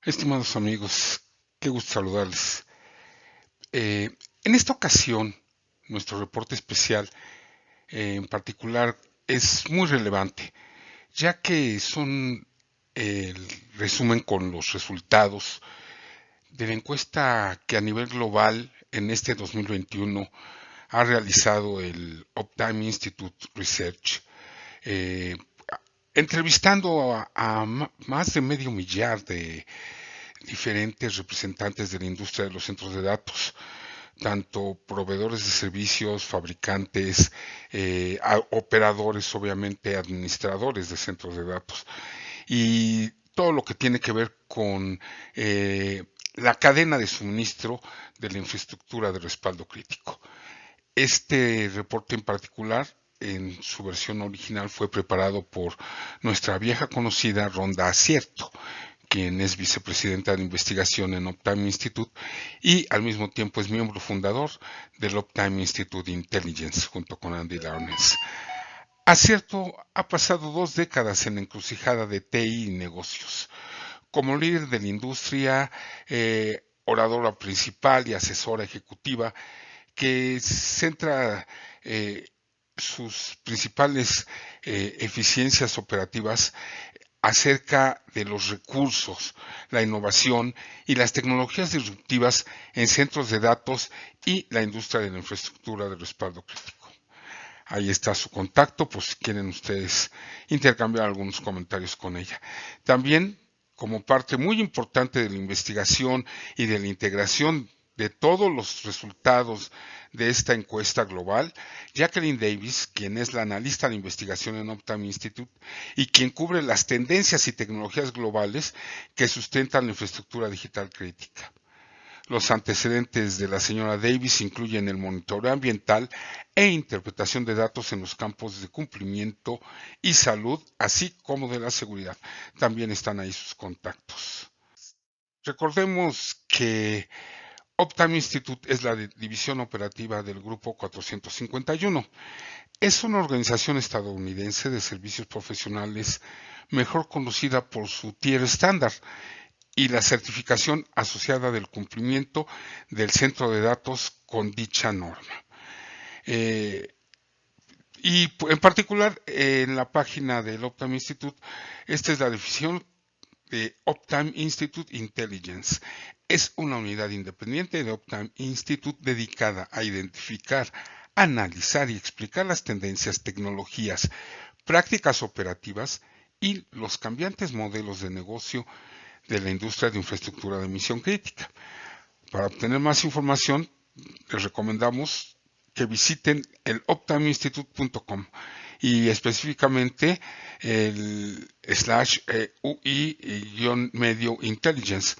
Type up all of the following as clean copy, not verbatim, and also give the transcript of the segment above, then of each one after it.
Estimados amigos, qué gusto saludarles. En esta ocasión, nuestro reporte especial en particular es muy relevante, ya que son el resumen con los resultados de la encuesta que a nivel global en este 2021 ha realizado el Optime Institute Research, eh, entrevistando a más de medio millar de diferentes representantes de la industria de los centros de datos, tanto proveedores de servicios, fabricantes, operadores, obviamente administradores de centros de datos y todo lo que tiene que ver con la cadena de suministro de la infraestructura de respaldo crítico. Este reporte en particular, en su versión original, fue preparado por nuestra vieja conocida Ronda Acierto, quien es vicepresidenta de investigación en Optime Institute y al mismo tiempo es miembro fundador del Optime Institute Intelligence junto con Andy Larnes. Acierto ha pasado 2 décadas en la encrucijada de TI y negocios. Como líder de la industria, oradora principal y asesora ejecutiva, que centra sus principales eficiencias operativas acerca de los recursos, la innovación y las tecnologías disruptivas en centros de datos y la industria de la infraestructura de respaldo crítico. Ahí está su contacto por si quieren ustedes intercambiar algunos comentarios con ella. También, como parte muy importante de la investigación y de la integración de todos los resultados de esta encuesta global, Jacqueline Davis, quien es la analista de investigación en Optime Institute y quien cubre las tendencias y tecnologías globales que sustentan la infraestructura digital crítica. Los antecedentes de la señora Davis incluyen el monitoreo ambiental e interpretación de datos en los campos de cumplimiento y salud, así como de la seguridad. También están ahí sus contactos. Recordemos que Optime Institute es la división operativa del Grupo 451. Es una organización estadounidense de servicios profesionales mejor conocida por su tier estándar y la certificación asociada del cumplimiento del centro de datos con dicha norma. Eh, y en particular en la página del Optime Institute, esta es la definición de Optime Institute Intelligence. Es una unidad independiente de Optime Institute dedicada a identificar, analizar y explicar las tendencias, tecnologías, prácticas operativas y los cambiantes modelos de negocio de la industria de infraestructura de misión crítica. Para obtener más información, les recomendamos que visiten el optimeinstitute.com y específicamente el /UI-medio intelligence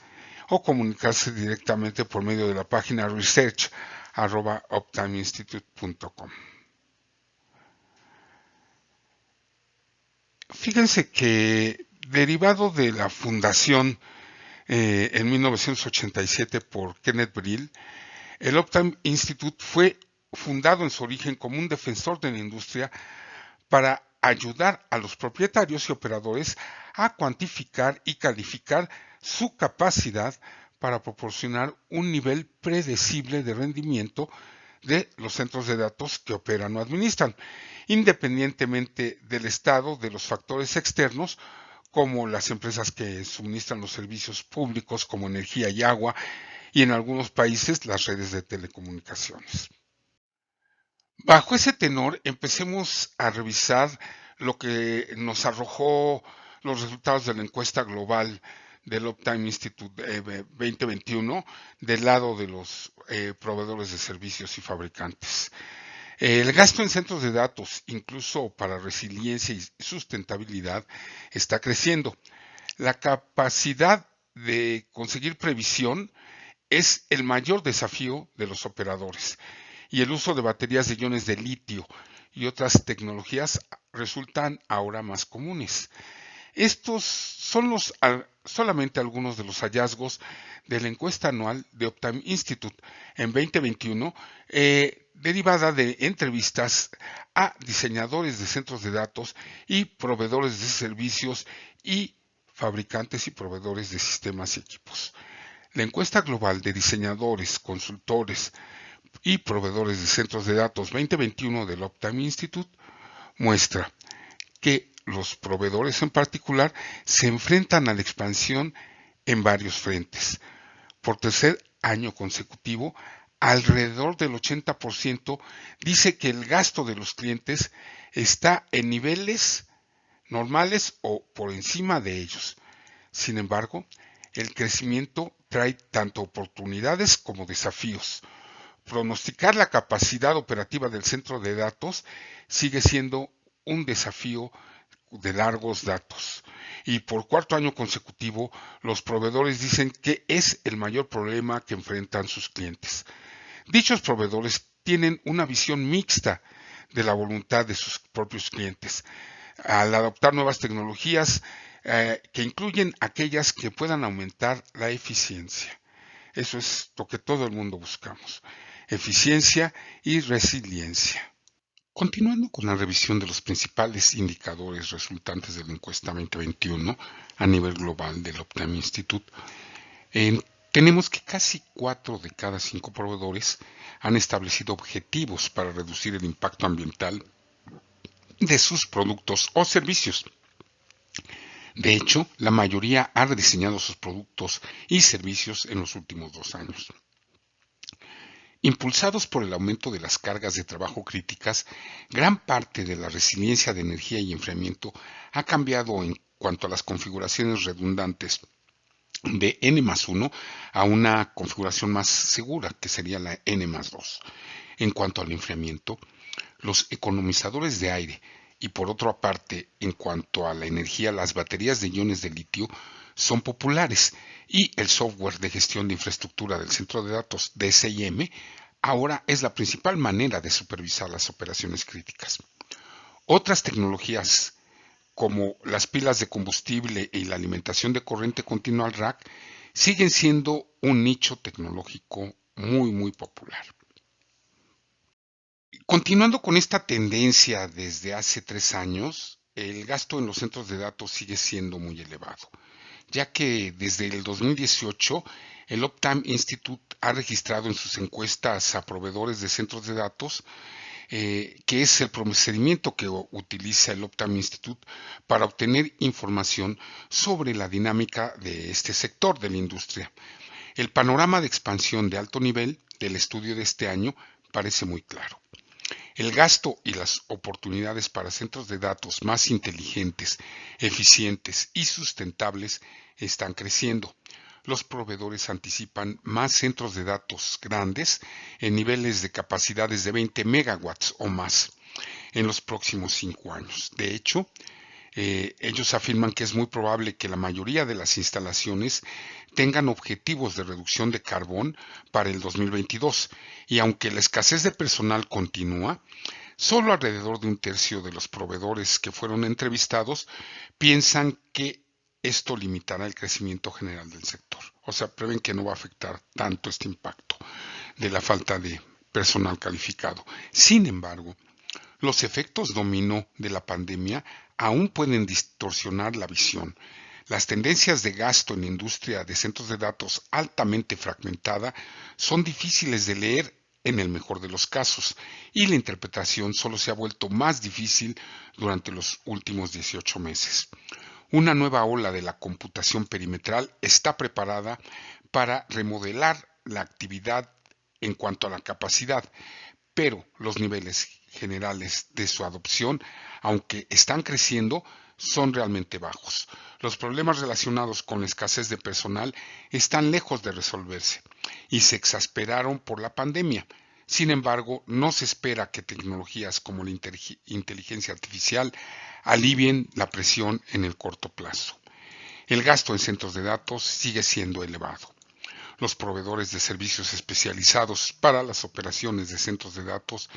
o comunicarse directamente por medio de la página research@optimeinstitute.com. Fíjense que derivado de la fundación en 1987 por Kenneth Brill, el Optime Institute fue fundado en su origen como un defensor de la industria para ayudar a los propietarios y operadores a cuantificar y calificar su capacidad para proporcionar un nivel predecible de rendimiento de los centros de datos que operan o administran, independientemente del estado de los factores externos como las empresas que suministran los servicios públicos como energía y agua y en algunos países las redes de telecomunicaciones. Bajo ese tenor, empecemos a revisar lo que nos arrojó los resultados de la encuesta global del Uptime Institute 2021 del lado de los proveedores de servicios y fabricantes. El gasto en centros de datos, incluso para resiliencia y sustentabilidad, está creciendo. La capacidad de conseguir previsión es el mayor desafío de los operadores y el uso de baterías de iones de litio y otras tecnologías resultan ahora más comunes. Estos son solamente algunos de los hallazgos de la encuesta anual de Optime Institute en 2021, derivada de entrevistas a diseñadores de centros de datos y proveedores de servicios y fabricantes y proveedores de sistemas y equipos. La encuesta global de diseñadores, consultores y proveedores de centros de datos 2021 del Optime Institute muestra que los proveedores en particular se enfrentan a la expansión en varios frentes. Por tercer año consecutivo, alrededor del 80% dice que el gasto de los clientes está en niveles normales o por encima de ellos. Sin embargo, el crecimiento trae tanto oportunidades como desafíos. Pronosticar la capacidad operativa del centro de datos sigue siendo un desafío de largos datos. Y por cuarto año consecutivo, los proveedores dicen que es el mayor problema que enfrentan sus clientes. Dichos proveedores tienen una visión mixta de la voluntad de sus propios clientes al adoptar nuevas tecnologías que incluyen aquellas que puedan aumentar la eficiencia. Eso es lo que todo el mundo buscamos, eficiencia y resiliencia. Continuando con la revisión de los principales indicadores resultantes de la encuesta 2021 a nivel global del Optime Institute, tenemos que casi 4 de cada 5 proveedores han establecido objetivos para reducir el impacto ambiental de sus productos o servicios. De hecho, la mayoría ha rediseñado sus productos y servicios en los últimos 2 años. Impulsados por el aumento de las cargas de trabajo críticas, gran parte de la resiliencia de energía y enfriamiento ha cambiado en cuanto a las configuraciones redundantes de N+1 a una configuración más segura, que sería la N+2. En cuanto al enfriamiento, los economizadores de aire y por otra parte, en cuanto a la energía, las baterías de iones de litio son populares y el software de gestión de infraestructura del centro de datos DSIM ahora es la principal manera de supervisar las operaciones críticas. Otras tecnologías como las pilas de combustible y la alimentación de corriente continua al rack siguen siendo un nicho tecnológico muy popular. Continuando con esta tendencia desde hace 3 años, el gasto en los centros de datos sigue siendo muy elevado, ya que desde el 2018 el Optime Institute ha registrado en sus encuestas a proveedores de centros de datos, que es el procedimiento que utiliza el Optime Institute para obtener información sobre la dinámica de este sector de la industria. El panorama de expansión de alto nivel del estudio de este año parece muy claro. El gasto y las oportunidades para centros de datos más inteligentes, eficientes y sustentables están creciendo. Los proveedores anticipan más centros de datos grandes en niveles de capacidades de 20 megawatts o más en los próximos 5 años. De hecho, ellos afirman que es muy probable que la mayoría de las instalaciones tengan objetivos de reducción de carbón para el 2022 y aunque la escasez de personal continúa, solo alrededor de un tercio de los proveedores que fueron entrevistados piensan que esto limitará el crecimiento general del sector. O sea, prevén que no va a afectar tanto este impacto de la falta de personal calificado. Sin embargo, los efectos dominó de la pandemia aún pueden distorsionar la visión. Las tendencias de gasto en la industria de centros de datos altamente fragmentada son difíciles de leer en el mejor de los casos y la interpretación solo se ha vuelto más difícil durante los últimos 18 meses. Una nueva ola de la computación perimetral está preparada para remodelar la actividad en cuanto a la capacidad, pero los niveles generales de su adopción, aunque están creciendo, son realmente bajos. Los problemas relacionados con la escasez de personal están lejos de resolverse y se exasperaron por la pandemia. Sin embargo, no se espera que tecnologías como la inteligencia artificial alivien la presión en el corto plazo. El gasto en centros de datos sigue siendo elevado. Los proveedores de servicios especializados para las operaciones de centros de datos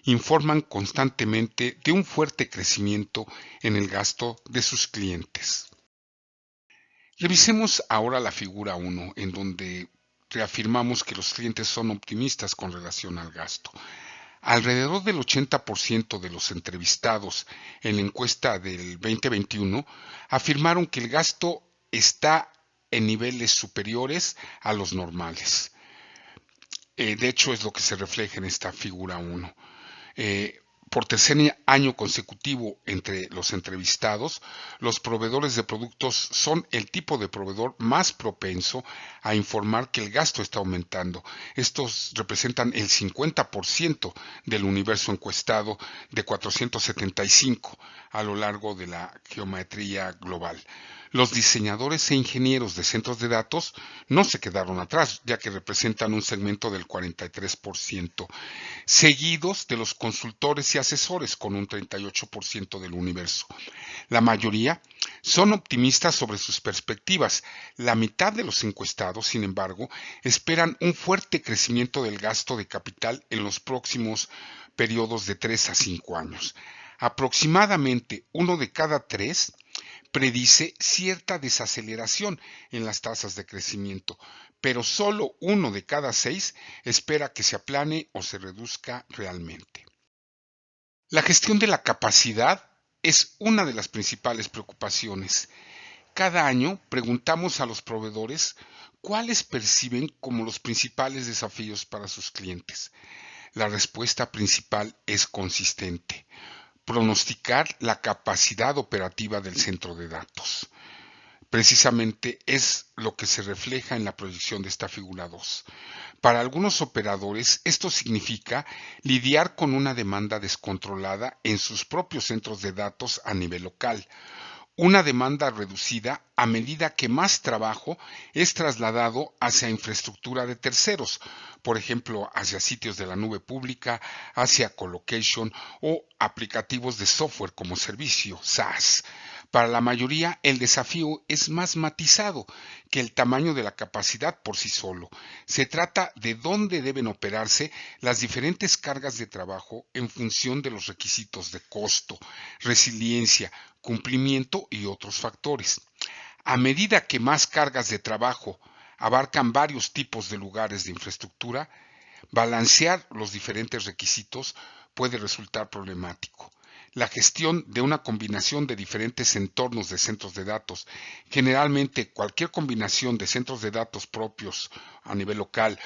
informan constantemente de un fuerte crecimiento en el gasto de sus clientes. Revisemos ahora la figura 1, en donde reafirmamos que los clientes son optimistas con relación al gasto. Alrededor del 80% de los entrevistados en la encuesta del 2021 afirmaron que el gasto está en niveles superiores a los normales. De hecho, es lo que se refleja en esta figura 1. Por tercer año consecutivo entre los entrevistados, los proveedores de productos son el tipo de proveedor más propenso a informar que el gasto está aumentando. Estos representan el 50% del universo encuestado de 475 a lo largo de la geometría global. Los diseñadores e ingenieros de centros de datos no se quedaron atrás, ya que representan un segmento del 43%, seguidos de los consultores y asesores con un 38% del universo. La mayoría son optimistas sobre sus perspectivas. La mitad de los encuestados, sin embargo, esperan un fuerte crecimiento del gasto de capital en los próximos periodos de 3 a 5 años. Aproximadamente 1 de cada 3 predice cierta desaceleración en las tasas de crecimiento, pero solo 1 de cada 6 espera que se aplane o se reduzca realmente. La gestión de la capacidad es una de las principales preocupaciones. Cada año preguntamos a los proveedores cuáles perciben como los principales desafíos para sus clientes. La respuesta principal es consistente: pronosticar la capacidad operativa del centro de datos. Precisamente es lo que se refleja en la proyección de esta figura 2. Para algunos operadores, esto significa lidiar con una demanda descontrolada en sus propios centros de datos a nivel local, una demanda reducida a medida que más trabajo es trasladado hacia infraestructura de terceros, por ejemplo, hacia sitios de la nube pública, hacia colocation o aplicativos de software como servicio, SaaS. Para la mayoría, el desafío es más matizado que el tamaño de la capacidad por sí solo. Se trata de dónde deben operarse las diferentes cargas de trabajo en función de los requisitos de costo, resiliencia, cumplimiento y otros factores. A medida que más cargas de trabajo abarcan varios tipos de lugares de infraestructura, balancear los diferentes requisitos puede resultar problemático. La gestión de una combinación de diferentes entornos de centros de datos, generalmente cualquier combinación de centros de datos propios a nivel local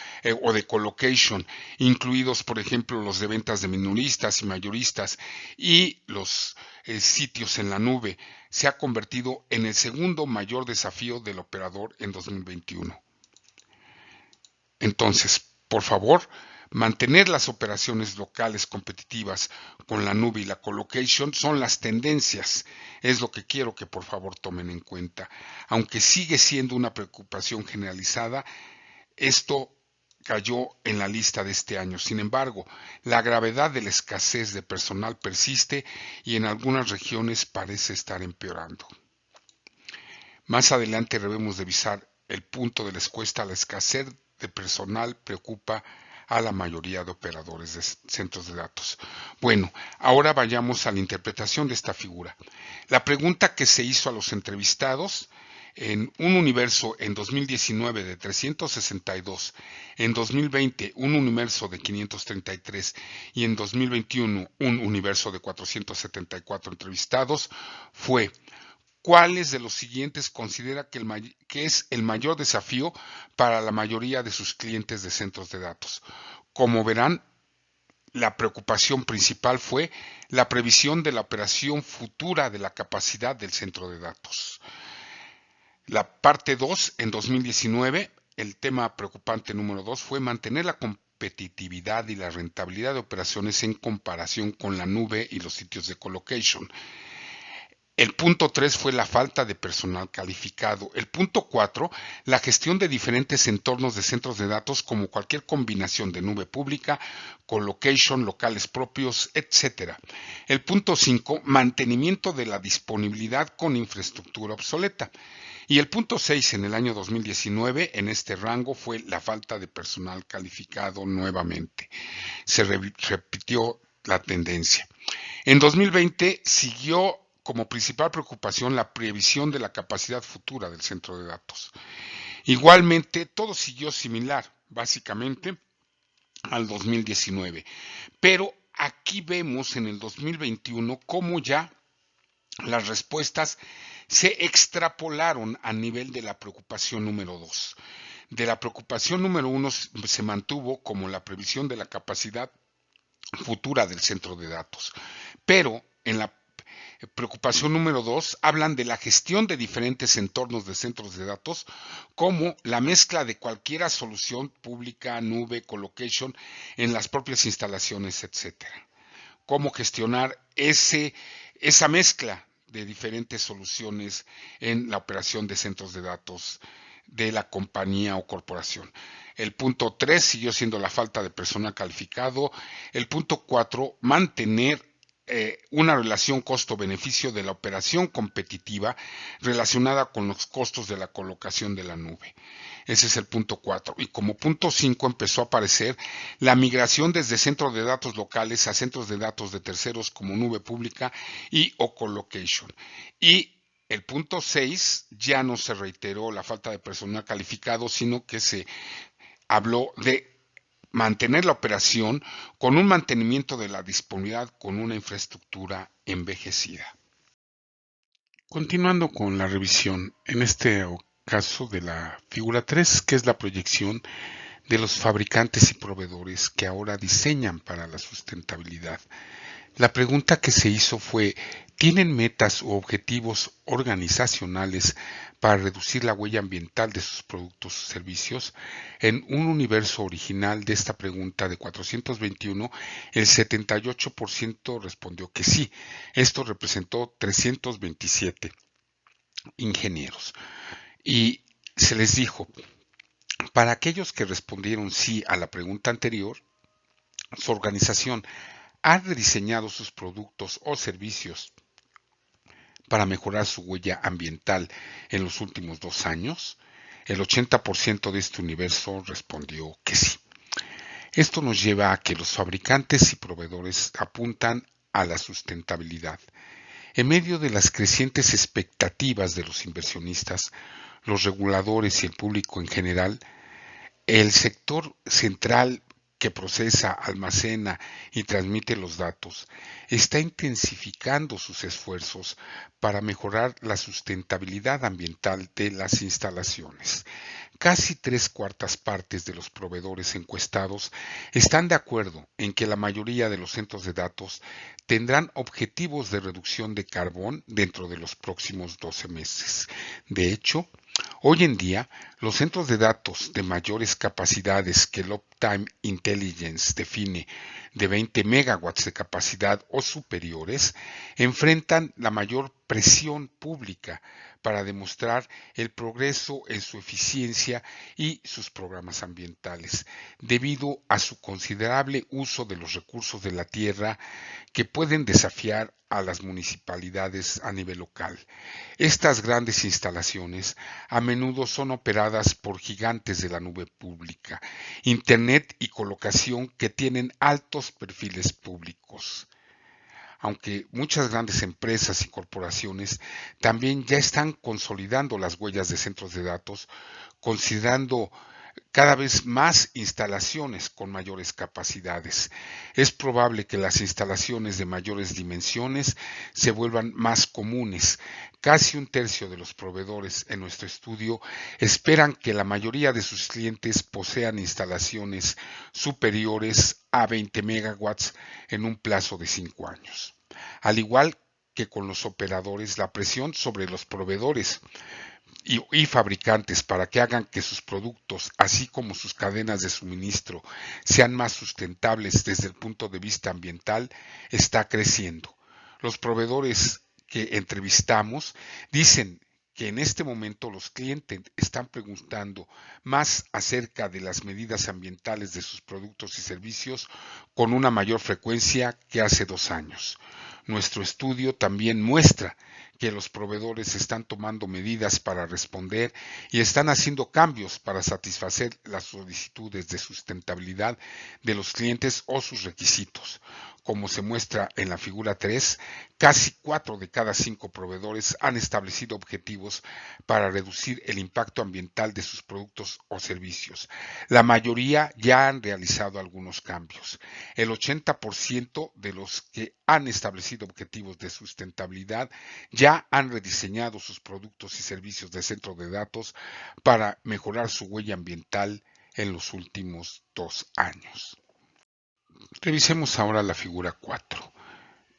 o de colocation, incluidos por ejemplo los de ventas de minoristas y mayoristas y los sitios en la nube, se ha convertido en el segundo mayor desafío del operador en 2021. Entonces, por favor, mantener las operaciones locales competitivas con la nube y la colocation son las tendencias. Es lo que quiero que por favor tomen en cuenta. Aunque sigue siendo una preocupación generalizada, esto cayó en la lista de este año. Sin embargo, la gravedad de la escasez de personal persiste y en algunas regiones parece estar empeorando. Más adelante debemos revisar el punto de la encuesta. La escasez de personal preocupa a la mayoría de operadores de centros de datos. Bueno, ahora vayamos a la interpretación de esta figura. La pregunta que se hizo a los entrevistados: en un universo en 2019 de 362, en 2020 un universo de 533 y en 2021 un universo de 474 entrevistados, fue: ¿cuáles de los siguientes considera que es el mayor desafío para la mayoría de sus clientes de centros de datos? Como verán, la preocupación principal fue la previsión de la operación futura de la capacidad del centro de datos. La parte 2, en 2019, el tema preocupante número 2 fue mantener la competitividad y la rentabilidad de operaciones en comparación con la nube y los sitios de colocation. El punto 3 fue la falta de personal calificado. El punto 4, la gestión de diferentes entornos de centros de datos como cualquier combinación de nube pública, colocation, locales propios, etc. El punto 5, mantenimiento de la disponibilidad con infraestructura obsoleta. Y el punto 6 en el año 2019 en este rango fue la falta de personal calificado nuevamente. Se repitió la tendencia. En 2020 siguió como principal preocupación la previsión de la capacidad futura del centro de datos. Igualmente, todo siguió similar, básicamente, al 2019. Pero aquí vemos en el 2021 cómo ya las respuestas se extrapolaron a nivel de la preocupación número 2. De la preocupación número 1 se mantuvo como la previsión de la capacidad futura del centro de datos, pero en la preocupación número 2 hablan de la gestión de diferentes entornos de centros de datos, como la mezcla de cualquier solución pública, nube, colocation, en las propias instalaciones, etcétera. Cómo gestionar esa mezcla de diferentes soluciones en la operación de centros de datos de la compañía o corporación. El punto 3 siguió siendo la falta de personal calificado. El punto 4, mantener una relación costo-beneficio de la operación competitiva relacionada con los costos de la colocación de la nube. Ese es el punto 4. Y como punto 5 empezó a aparecer la migración desde centros de datos locales a centros de datos de terceros como nube pública y o colocation. Y el punto 6 ya no se reiteró la falta de personal calificado, sino que se habló de mantener la operación con un mantenimiento de la disponibilidad con una infraestructura envejecida. Continuando con la revisión, en este caso de la figura 3, que es la proyección de los fabricantes y proveedores que ahora diseñan para la sustentabilidad. La pregunta que se hizo fue, ¿tienen metas u objetivos organizacionales para reducir la huella ambiental de sus productos o servicios? En un universo original de esta pregunta de 421, el 78% respondió que sí. Esto representó 327 ingenieros. Y se les dijo, para aquellos que respondieron sí a la pregunta anterior, su organización ha rediseñado sus productos o servicios para mejorar su huella ambiental en los últimos 2 años. El 80% de este universo respondió que sí. Esto nos lleva a que los fabricantes y proveedores apuntan a la sustentabilidad. En medio de las crecientes expectativas de los inversionistas, los reguladores y el público en general, el sector central que procesa, almacena y transmite los datos está intensificando sus esfuerzos para mejorar la sustentabilidad ambiental de las instalaciones. Casi 3/4 de los proveedores encuestados están de acuerdo en que la mayoría de los centros de datos tendrán objetivos de reducción de carbón dentro de los próximos 12 meses. De hecho, hoy en día, los centros de datos de mayores capacidades que el Uptime Intelligence define de 20 megawatts de capacidad o superiores enfrentan la mayor presión pública para demostrar el progreso en su eficiencia y sus programas ambientales, debido a su considerable uso de los recursos de la tierra que pueden desafiar a las municipalidades a nivel local. Estas grandes instalaciones a menudo son operadas por gigantes de la nube pública, Internet y colocación que tienen altos perfiles públicos. Aunque muchas grandes empresas y corporaciones también ya están consolidando las huellas de centros de datos, considerando cada vez más instalaciones con mayores capacidades. Es probable que las instalaciones de mayores dimensiones se vuelvan más comunes. Casi 1/3 de los proveedores en nuestro estudio esperan que la mayoría de sus clientes posean instalaciones superiores a 20 megawatts en un plazo de 5 años. Al igual que con los operadores, la presión sobre los proveedores y fabricantes para que hagan que sus productos, así como sus cadenas de suministro, sean más sustentables desde el punto de vista ambiental, está creciendo. Los proveedores que entrevistamos dicen que en este momento los clientes están preguntando más acerca de las medidas ambientales de sus productos y servicios con una mayor frecuencia que hace 2 años. Nuestro estudio también muestra que los proveedores están tomando medidas para responder y están haciendo cambios para satisfacer las solicitudes de sustentabilidad de los clientes o sus requisitos. Como se muestra en la figura 3, casi 4 de cada 5 proveedores han establecido objetivos para reducir el impacto ambiental de sus productos o servicios. La mayoría ya han realizado algunos cambios. El 80% de los que han establecido objetivos de sustentabilidad ya ya han rediseñado sus productos y servicios de centro de datos para mejorar su huella ambiental en los últimos 2 años. Revisemos ahora la figura 4,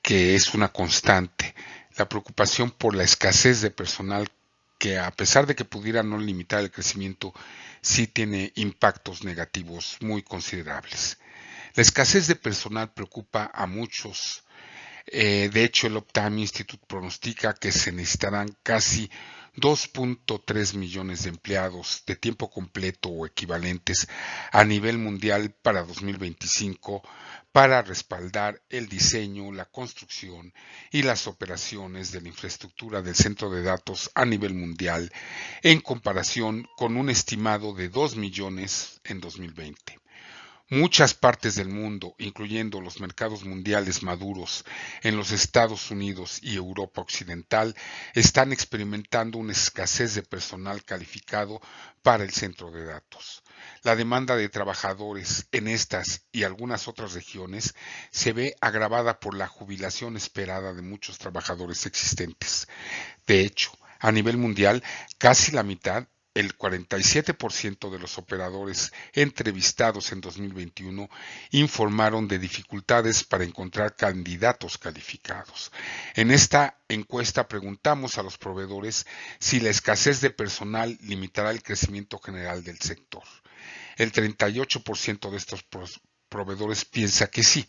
que es una constante, la preocupación por la escasez de personal que, a pesar de que pudiera no limitar el crecimiento, sí tiene impactos negativos muy considerables. La escasez de personal preocupa a muchos. De hecho, el Optam Institute pronostica que se necesitarán casi 2.3 millones de empleados de tiempo completo o equivalentes a nivel mundial para 2025 para respaldar el diseño, la construcción y las operaciones de la infraestructura del centro de datos a nivel mundial, en comparación con un estimado de 2 millones en 2020. Muchas partes del mundo, incluyendo los mercados mundiales maduros en los Estados Unidos y Europa Occidental, están experimentando una escasez de personal calificado para el centro de datos. La demanda de trabajadores en estas y algunas otras regiones se ve agravada por la jubilación esperada de muchos trabajadores existentes. De hecho, a nivel mundial, casi la mitad, el 47% de los operadores entrevistados en 2021 informaron de dificultades para encontrar candidatos calificados. En esta encuesta preguntamos a los proveedores si la escasez de personal limitará el crecimiento general del sector. El 38% de estos proveedores piensa que sí.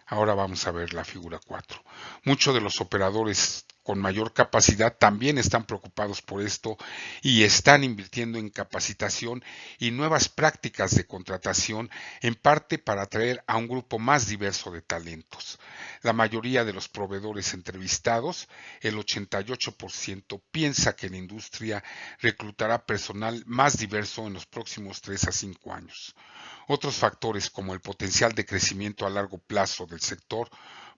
Ahora vamos a ver la figura 4. Muchos de los operadores con mayor capacidad también están preocupados por esto y están invirtiendo en capacitación y nuevas prácticas de contratación, en parte para atraer a un grupo más diverso de talentos. La mayoría de los proveedores entrevistados, el 88%, piensa que la industria reclutará personal más diverso en los próximos 3 a 5 años. Otros factores, como el potencial de crecimiento a largo plazo del sector,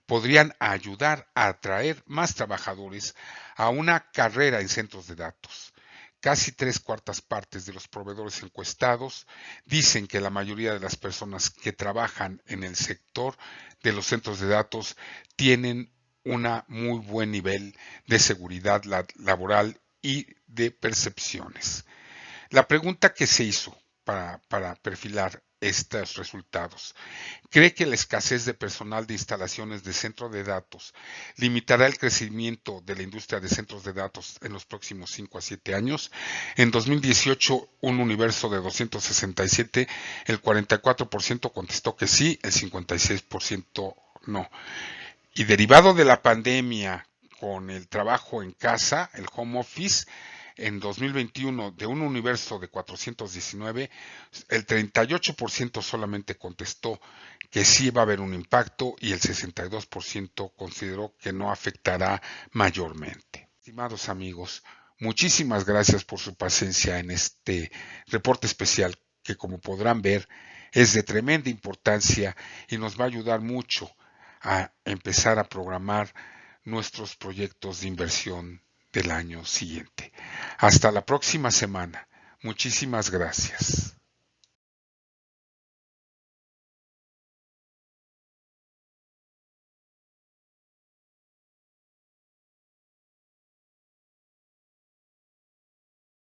podrían ayudar a atraer más trabajadores a una carrera en centros de datos. Casi 3/4 de los proveedores encuestados dicen que la mayoría de las personas que trabajan en el sector de los centros de datos tienen un muy buen nivel de seguridad laboral y de percepciones. La pregunta que se hizo para perfilar estos resultados: ¿cree que la escasez de personal de instalaciones de centro de datos limitará el crecimiento de la industria de centros de datos en los próximos 5 a 7 años? En 2018, un universo de 267, el 44% contestó que sí, el 56% no. Y derivado de la pandemia, con el trabajo en casa, el home office, en 2021, de un universo de 419, el 38% solamente contestó que sí va a haber un impacto y el 62% consideró que no afectará mayormente. Estimados amigos, muchísimas gracias por su paciencia en este reporte especial que, como podrán ver, es de tremenda importancia y nos va a ayudar mucho a empezar a programar nuestros proyectos de inversión del año siguiente. Hasta la próxima semana. Muchísimas gracias.